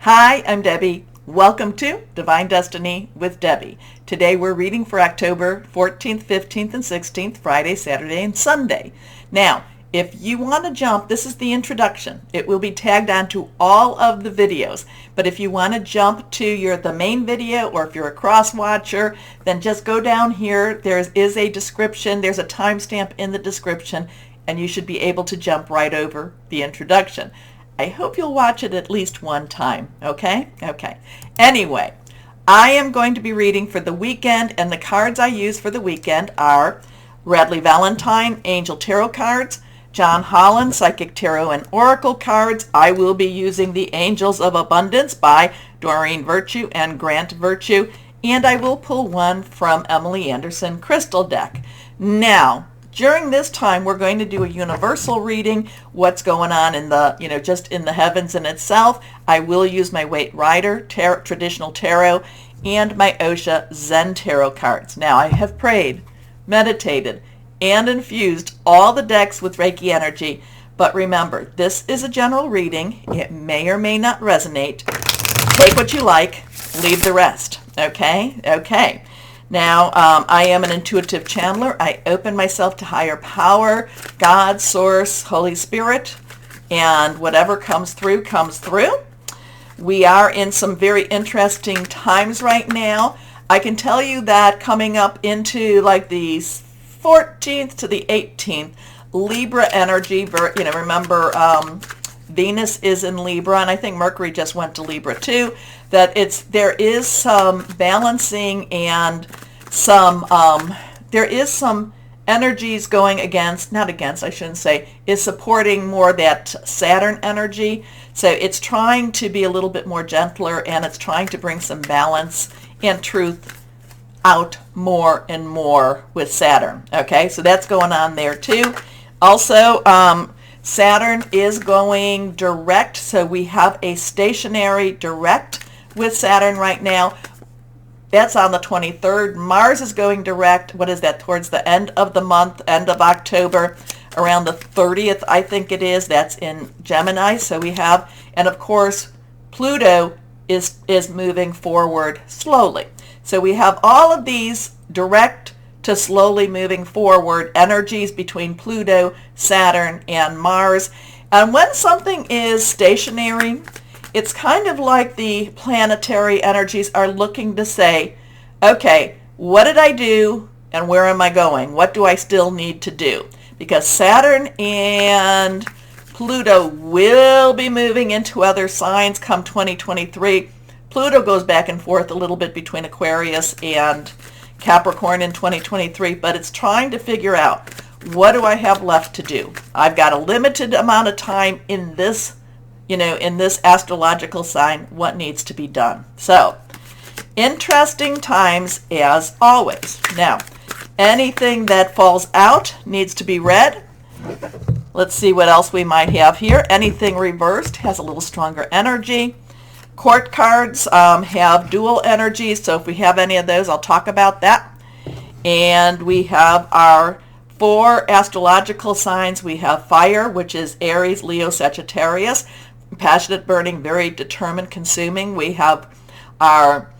Hi, I'm Debbie. Welcome to Divine Destiny with Debbie. Today we're reading for October 14th, 15th, and 16th, Friday, Saturday, and Sunday. Now, if you want to jump, this is the introduction. It will be tagged onto all of the videos. But if you want to jump to the main video, or if you're a cross-watcher, then just go down here. There is a description. There's a timestamp in the description, and you should be able to jump right over the introduction. I hope you'll watch it at least one time, okay? Okay. Anyway, I am going to be reading for the weekend, and the cards I use for the weekend are Radley Valentine Angel Tarot cards, John Holland Psychic Tarot and Oracle cards. I will be using the Angels of Abundance by Doreen Virtue and Grant Virtue, and I will pull one from Emily Anderson Crystal Deck. Now, during this time, we're going to do a universal reading, what's going on in the, just in the heavens in itself. I will use my Waite Rider Traditional Tarot and my Osha Zen Tarot cards. Now, I have prayed, meditated, and infused all the decks with Reiki energy. But remember, this is a general reading. It may or may not resonate. Take what you like, leave the rest. Okay? Okay. Now, I am an intuitive channeler. I open myself to higher power, God, Source, Holy Spirit, and whatever comes through, comes through. We are in some very interesting times right now. I can tell you that coming up into like the 14th to the 18th, Libra energy, remember Venus is in Libra, and I think Mercury just went to Libra too, that there is some balancing and there is some energies going is supporting more that Saturn energy. So it's trying to be a little bit more gentler, and it's trying to bring some balance and truth out more and more with Saturn. Okay, so that's going on there too. Also, Saturn is going direct, so we have a stationary direct with Saturn right now. That's on the 23rd. Mars is going direct, what is that, towards the end of the month, end of October, around the 30th, I think it is. That's in Gemini. So we have, and of course, Pluto is moving forward slowly. So we have all of these direct to slowly moving forward energies between Pluto, Saturn, and Mars. And when something is stationary, it's kind of like the planetary energies are looking to say, okay, what did I do and where am I going? What do I still need to do? Because Saturn and Pluto will be moving into other signs come 2023. Pluto goes back and forth a little bit between Aquarius and Capricorn in 2023, but it's trying to figure out, what do I have left to do? I've got a limited amount of time in this, in this astrological sign, what needs to be done. So, interesting times as always. Now, anything that falls out needs to be read. Let's see what else we might have here. Anything reversed has a little stronger energy. Court cards have dual energy, so if we have any of those, I'll talk about that. And we have our 4 astrological signs. We have fire, which is Aries, Leo, Sagittarius. Passionate, burning, very determined, consuming. We have our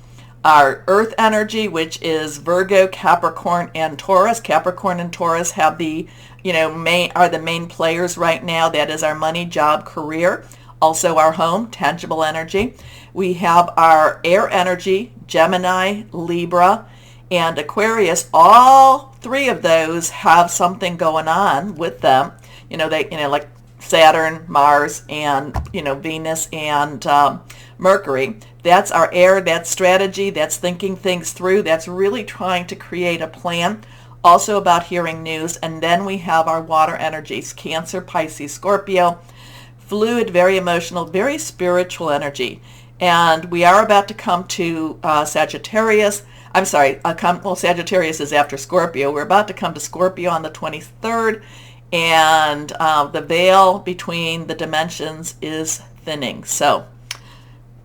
earth energy, which is Virgo, Capricorn, and Taurus. Capricorn and Taurus have the, are the main players right now. That is our money, job, career. Also our home, tangible energy. We have our air energy, Gemini, Libra, and Aquarius. All 3 of those have something going on with them. Like Saturn, Mars, and Venus and Mercury. That's our air, that's strategy, that's thinking things through, that's really trying to create a plan. Also about hearing news. And then we have our water energies, Cancer, Pisces, Scorpio, fluid, very emotional, very spiritual energy. And we are about to come to Sagittarius. I'm sorry, Sagittarius is after Scorpio. We're about to come to Scorpio on the 23rd. And the veil between the dimensions is thinning. So,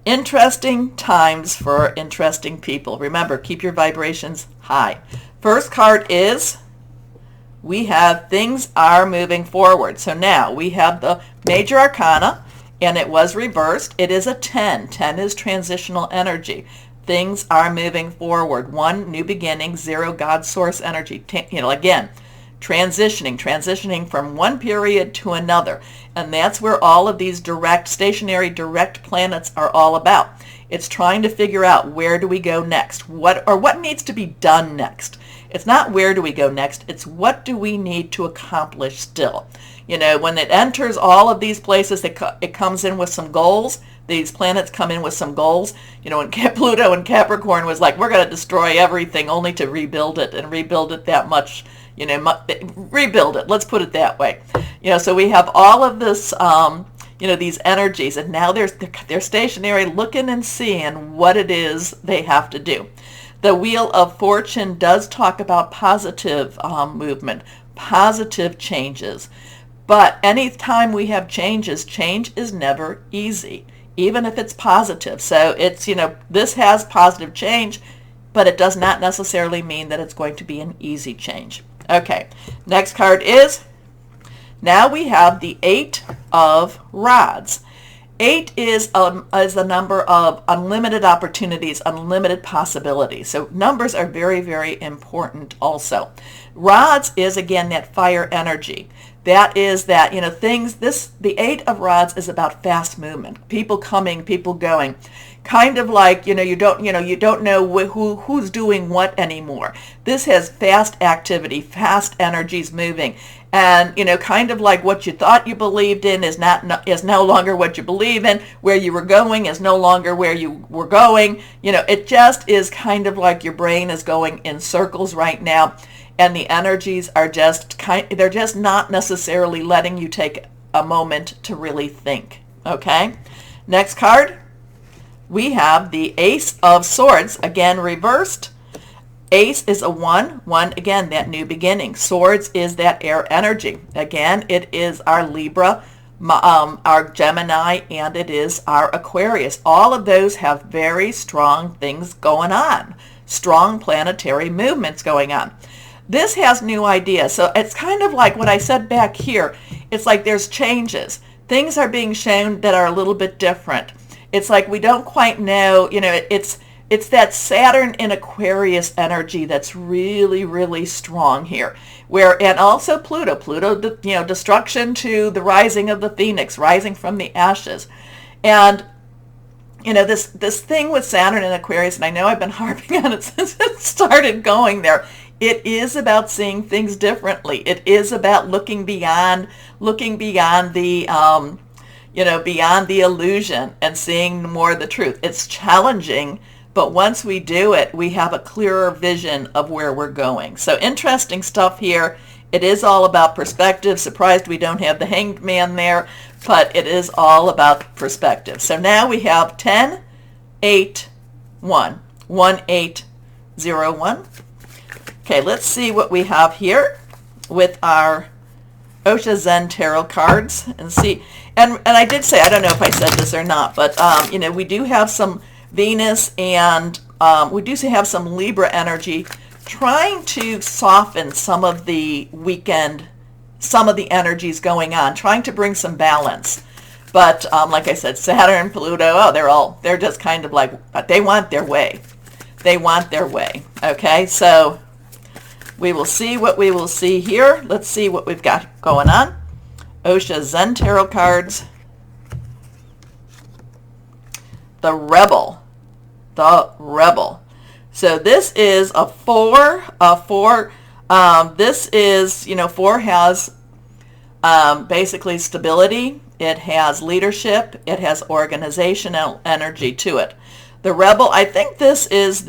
interesting times for interesting people. Remember, keep your vibrations high. First card is, we have things are moving forward. So now we have the major arcana, and it was reversed. It is a 10. 10 is transitional energy. Things are moving forward. 1, new beginning. 0, God source energy. Again, transitioning from one period to another. And that's where all of these stationary direct planets are all about. It's trying to figure out, where do we go next? What needs to be done next? It's not where do we go next, it's what do we need to accomplish still. When it enters all of these places, it comes in with some goals. These planets come in with some goals. When Pluto and Capricorn was like, we're going to destroy everything only to rebuild it, and rebuild it that much, rebuild it, let's put it that way. So we have all of this, these energies, and now they're stationary, looking and seeing what it is they have to do. The Wheel of Fortune does talk about positive movement, positive changes. But anytime we have changes, change is never easy, even if it's positive. So it's, this has positive change, but it does not necessarily mean that it's going to be an easy change. Okay, next card is, now we have the 8 of Rods. 8 is the number of unlimited opportunities, unlimited possibilities. So numbers are very, very important also. Rods is, again, that fire energy. That is that, the 8 of Rods is about fast movement. People coming, people going. Kind of like, you don't know who's doing what anymore. This has fast activity, fast energies moving. And, kind of like what you thought you believed in is no longer what you believe in. Where you were going is no longer where you were going. It just is kind of like your brain is going in circles right now. And the energies are they're just not necessarily letting you take a moment to really think. Okay? Next card, we have the Ace of Swords, again reversed. Ace is a 1. 1, again, that new beginning. Swords is that air energy. Again, it is our Libra, our Gemini, and it is our Aquarius. All of those have very strong things going on. Strong planetary movements going on. This has new ideas. So it's kind of like what I said back here. It's like there's changes. Things are being shown that are a little bit different. It's like we don't quite know, it's that Saturn in Aquarius energy that's really, really strong here. And also Pluto, destruction to the rising of the phoenix, rising from the ashes. And this thing with Saturn and Aquarius, and I know I've been harping on it since it started going there. It is about seeing things differently. It is about looking beyond the beyond the illusion and seeing more of the truth. It's challenging, but once we do it, we have a clearer vision of where we're going. So interesting stuff here. It is all about perspective. Surprised we don't have the Hanged Man there, but it is all about perspective. So now we have 10, 8, 1, 1, 8, 0, 1. Okay, let's see what we have here with our Osha Zen Tarot cards and see. And I did say, I don't know if I said this or not, but we do have some Venus and we do have some Libra energy trying to soften some of the energies going on, trying to bring some balance. But like I said, Saturn, Pluto, they're just kind of like, they want their way. They want their way. Okay, so we will see what we will see here. Let's see what we've got going on. Osha Zen Tarot cards. The Rebel. The Rebel. So this is a 4. This is, 4 has basically stability. It has leadership. It has organizational energy to it. The Rebel, I think this is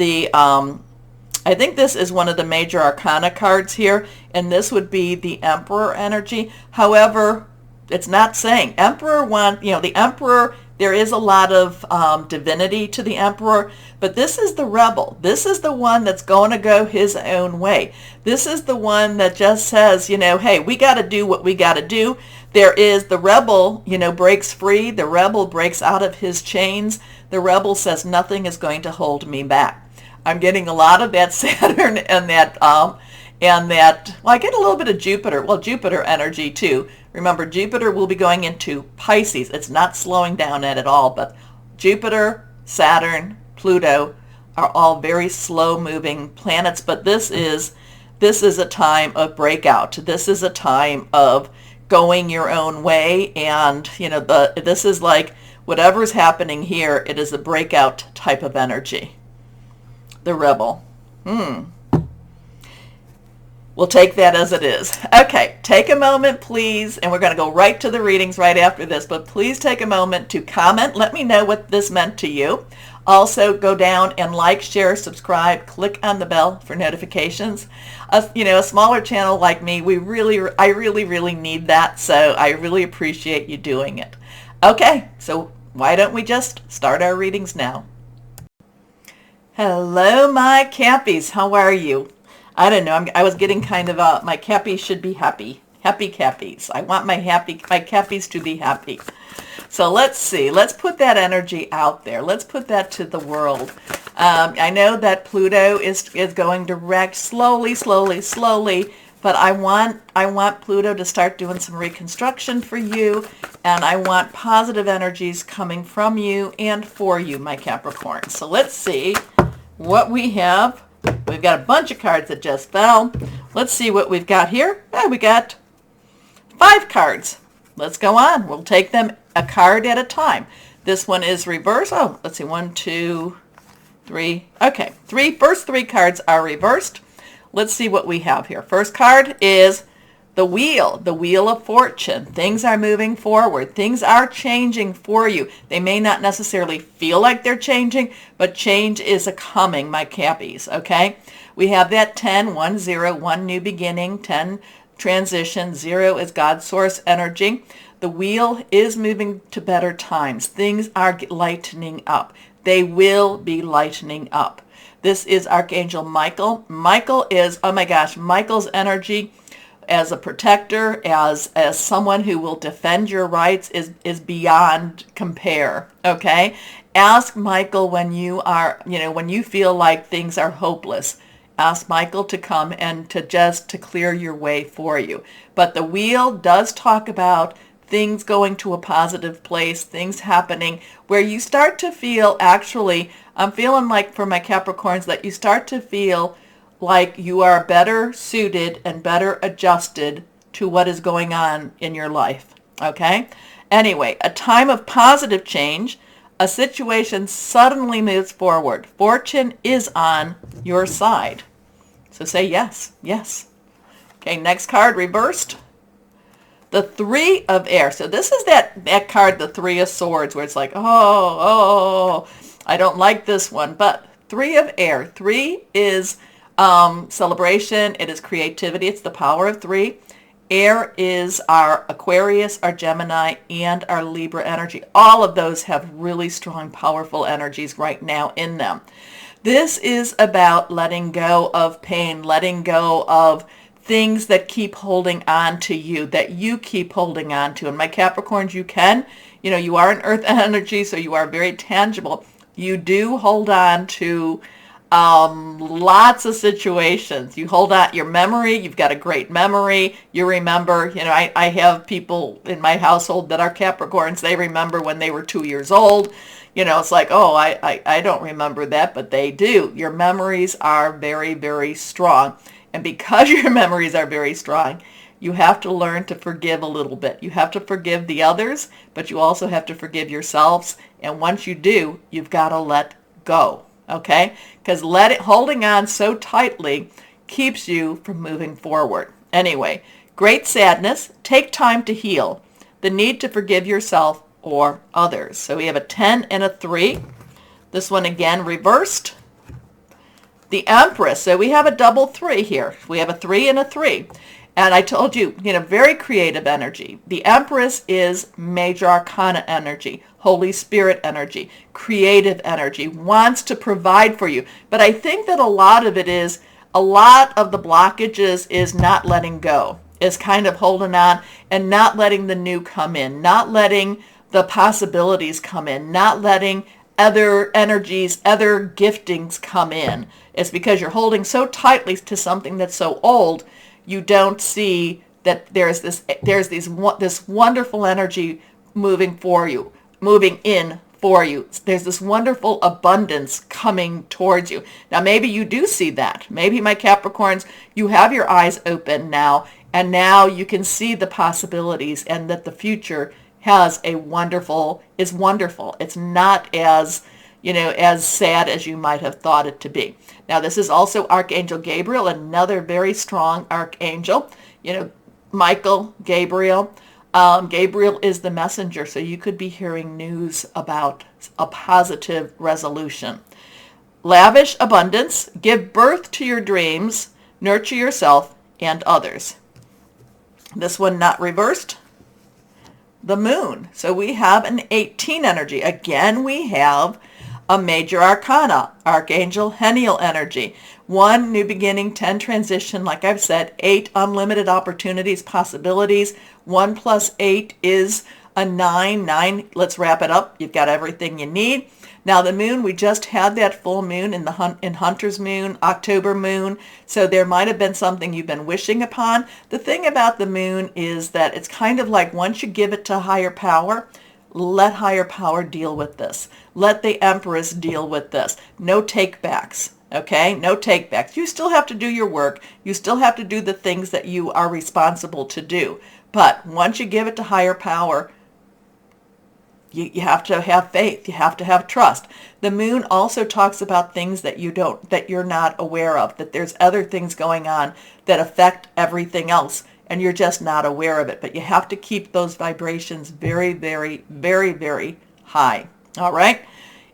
one of the major arcana cards here, and this would be the Emperor energy. However, it's not saying Emperor the Emperor, there is a lot of divinity to the Emperor, but this is the Rebel. This is the one that's going to go his own way. This is the one that just says, hey, we got to do what we got to do. There is the Rebel, breaks free. The Rebel breaks out of his chains. The Rebel says nothing is going to hold me back. I'm getting a lot of that Saturn and that, well, I get a little bit of Jupiter, Jupiter energy too, Remember, Jupiter will be going into Pisces. It's not slowing down at all, but Jupiter, Saturn, Pluto are all very slow-moving planets, but this is a time of breakout. This is a time of going your own way, and this is like whatever's happening here, it is a breakout type of energy. The rebel. We'll take that as it is. Okay, take a moment, please, and we're going to go right to the readings right after this, but please take a moment to comment. Let me know what this meant to you. Also, go down and like, share, subscribe, click on the bell for notifications. A smaller channel like me, I really need that, so I really appreciate you doing it. Okay, so why don't we just start our readings now? Hello, my Cappies. How are you? I don't know. I was getting kind of my Cappies should be happy. Happy Cappies. I want my Cappies to be happy. So let's see. Let's put that energy out there. Let's put that to the world. I know that Pluto is going direct slowly, but I want Pluto to start doing some reconstruction for you, and I want positive energies coming from you and for you, my Capricorn. So let's see what we have. We've got a bunch of cards that just fell. Let's see what we've got here. We got 5 cards. Let's go on. We'll take them a card at a time. This one is reversed. Oh, let's see. 1, 2, 3. Okay. First 3 cards are reversed. Let's see what we have here. First card is the Wheel of Fortune. Things are moving forward. Things are changing for you. They may not necessarily feel like they're changing, but change is a coming, my Cappies, okay? We have that 10, 1, 0, 1 new beginning, 10 transition, 0 is God's source energy. The wheel is moving to better times. Things are lightening up. They will be lightening up. This is Archangel Michael. Michael is, oh my gosh, Michael's energy as a protector, as someone who will defend your rights is beyond compare, okay? Ask Michael when you are, when you feel like things are hopeless. Ask Michael to come and to clear your way for you. But the wheel does talk about things going to a positive place, things happening where you start to feel, actually, I'm feeling like for my Capricorns that you start to feel like you are better suited and better adjusted to what is going on in your life, okay? Anyway, a time of positive change, a situation suddenly moves forward. Fortune is on your side. So say yes, yes. Okay, next card reversed. The 3 of Air. So this is that card, the 3 of Swords, where it's like, oh, I don't like this one. But 3 of Air. 3 is celebration. It is creativity. It's the power of 3. Air is our Aquarius, our Gemini, and our Libra energy. All of those have really strong, powerful energies right now in them. This is about letting go of pain, letting go of things that keep holding on to you, that you keep holding on to. And my Capricorns, you are an earth energy, so you are very tangible. You do hold on to lots of situations. You hold on your memory. You've got a great memory. You remember, I have people in my household that are Capricorns. They remember when they were 2 years old. It's like, oh, I don't remember that, but they do. Your memories are very, very strong. And because your memories are very strong, you have to learn to forgive a little bit. You have to forgive the others, but you also have to forgive yourselves. And once you do, you've got to let go, okay? Because holding on so tightly keeps you from moving forward. Anyway, great sadness. Take time to heal. The need to forgive yourself or others. So we have a 10 and a 3. This one again reversed. The Empress. So we have a double 3 here. We have a 3 and a 3. And I told you, very creative energy. The Empress is major arcana energy, Holy Spirit energy, creative energy, wants to provide for you. But I think that a lot of the blockages is not letting go, is kind of holding on and not letting the new come in, not letting the possibilities come in, not letting other energies, other giftings come in. It's because you're holding so tightly to something that's so old, you don't see that there's this wonderful energy moving in for you. There's this wonderful abundance coming towards you. Now, maybe you do see that. Maybe, my Capricorns, you have your eyes open now, and now you can see the possibilities, and that the future is wonderful. It's not as, as sad as you might have thought it to be. Now, this is also Archangel Gabriel, another very strong archangel. Michael, Gabriel. Gabriel is the messenger, so you could be hearing news about a positive resolution. Lavish abundance, give birth to your dreams, nurture yourself and others. This one not reversed. The moon. So we have an 18 energy. Again, we have a major arcana, Archangel Heniel energy. 1, new beginning, 10, transition, like I've said, 8, unlimited opportunities, possibilities. 1 plus 8 is a 9. 9, let's wrap it up. You've got everything you need. Now the moon, we just had that full moon in Hunter's moon, October moon, so there might have been something you've been wishing upon. The thing about the moon is that it's kind of like once you give it to higher power, let higher power deal with this. Let the Empress deal with this. No take-backs, okay? No take-backs. You still have to do your work. You still have to do the things that you are responsible to do. But once you give it to higher power, you have to have faith. You have to have trust. The moon also talks about things that you're not aware of, that there's other things going on that affect everything else, and you're just not aware of it. But you have to keep those vibrations very, very, very, very high. All right?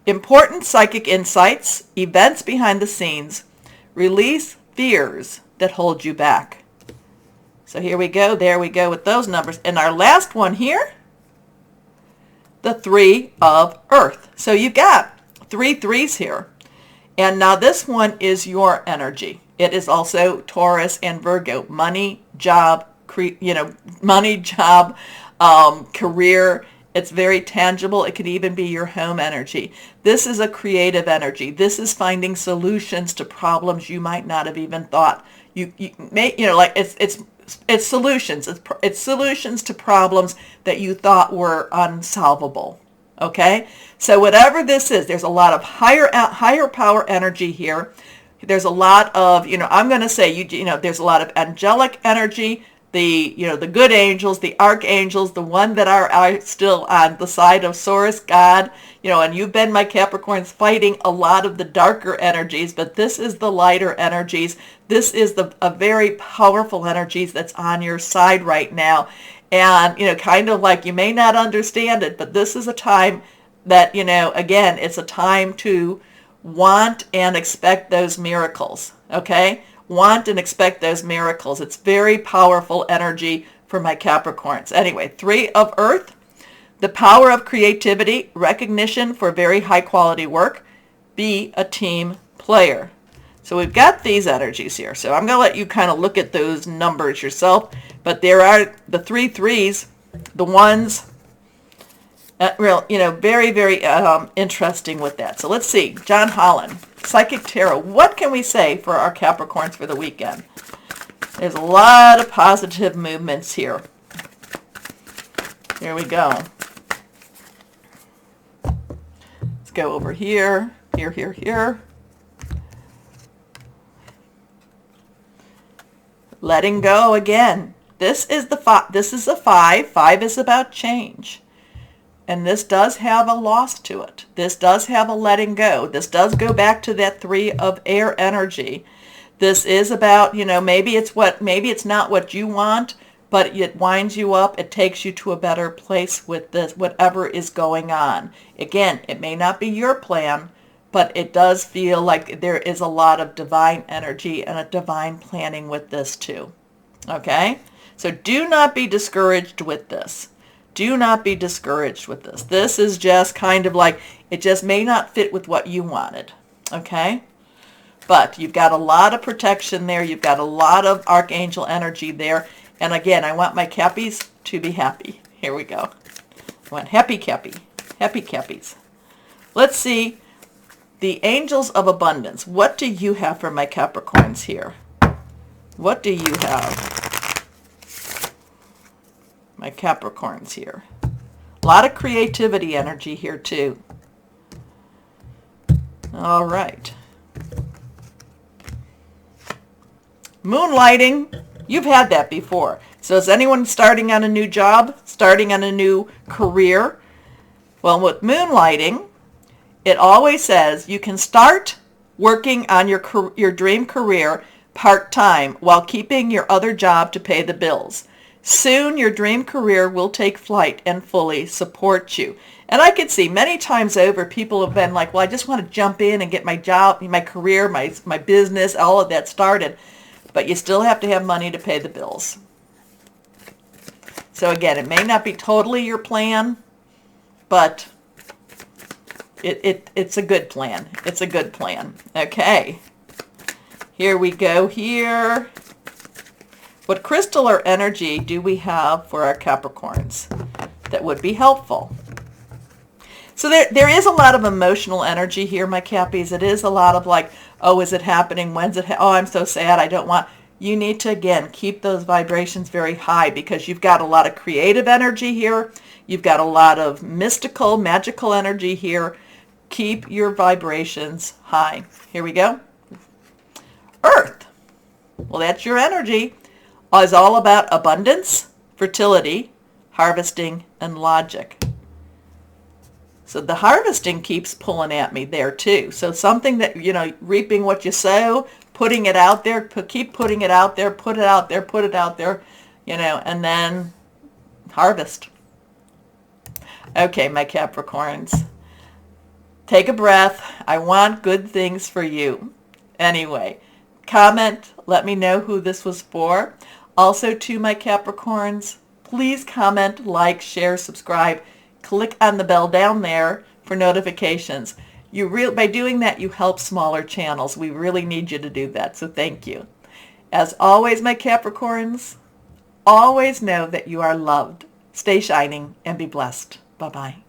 Important psychic insights, events behind the scenes, release fears that hold you back. So here we go. There we go with those numbers. And our last one here, the 3 of Earth. So you've got 3 threes here. And now this one is your energy. It is also Taurus and Virgo. Money, job, career. It's very tangible. It could even be your home energy. This is a creative energy. This is finding solutions to problems you might not have even thought. It's solutions. It's solutions to problems that you thought were unsolvable. Okay? So whatever this is, there's a lot of higher power energy here. There's a lot of, I'm going to say, there's a lot of angelic energy, the good angels, the archangels, the one that are still on the side of Source, God, and you've been, my Capricorns, fighting a lot of the darker energies, but this is the lighter energies. This is a very powerful energies that's on your side right now. And, kind of like you may not understand it, but this is a time that, again, it's a time to want and expect those miracles, okay? Want and expect those miracles. It's very powerful energy for my Capricorns. Anyway, 3 of Earth, the power of creativity, recognition for very high quality work, be a team player. So we've got these energies here. So I'm going to let you kind of look at those numbers yourself. But there are the 3 threes, the ones, very, very interesting with that. So let's see. John Holland, Psychic Tarot. What can we say for our Capricorns for the weekend? There's a lot of positive movements here. Here we go. Let's go over here, here. Letting go again. This is the 5. This is a 5. 5 is about change. And this does have a loss to it. This does have a letting go. This does go back to that 3 of air energy. This is about, maybe it's not what you want, but it winds you up. It takes you to a better place with this, whatever is going on. Again, it may not be your plan, but it does feel like there is a lot of divine energy and a divine planning with this too. Okay? So do not be discouraged with this. Do not be discouraged with this. This is just kind of like, it just may not fit with what you wanted. Okay? But you've got a lot of protection there. You've got a lot of archangel energy there. And again, I want my Cappies to be happy. Here we go. I want happy Cappy. Happy Cappies. Let's see. The Angels of Abundance. What do you have for my Capricorns here? What do you have? my Capricorns here. A lot of creativity energy here too. All right. Moonlighting, you've had that before. So is anyone starting on a new job, starting on a new career? Well, with moonlighting, it always says you can start working on your dream career part-time while keeping your other job to pay the bills. Soon your dream career will take flight and fully support you. And I could see many times over people have been like, well, I just want to jump in and get my job, my career, my business, all of that started. But you still have to have money to pay the bills. So again, it may not be totally your plan, but it's a good plan. It's a good plan. Okay. Here we go here. What crystal or energy do we have for our Capricorns that would be helpful? So there is a lot of emotional energy here, my Cappies. It is a lot of like, oh, is it happening? When's it? Oh, I'm so sad. I don't want. You need to, again, keep those vibrations very high because you've got a lot of creative energy here. You've got a lot of mystical, magical energy here. Keep your vibrations high. Here we go. Earth. Well, that's your energy. It's all about abundance, fertility, harvesting, and logic. So the harvesting keeps pulling at me there too. So something that, reaping what you sow, putting it out there, keep putting it out there, put it out there, put it out there, and then harvest. Okay, my Capricorns, take a breath. I want good things for you. Anyway, comment, let me know who this was for. Also to my Capricorns, please comment, like, share, subscribe. Click on the bell down there for notifications. By doing that, you help smaller channels. We really need you to do that, so thank you. As always, my Capricorns, always know that you are loved. Stay shining and be blessed. Bye-bye.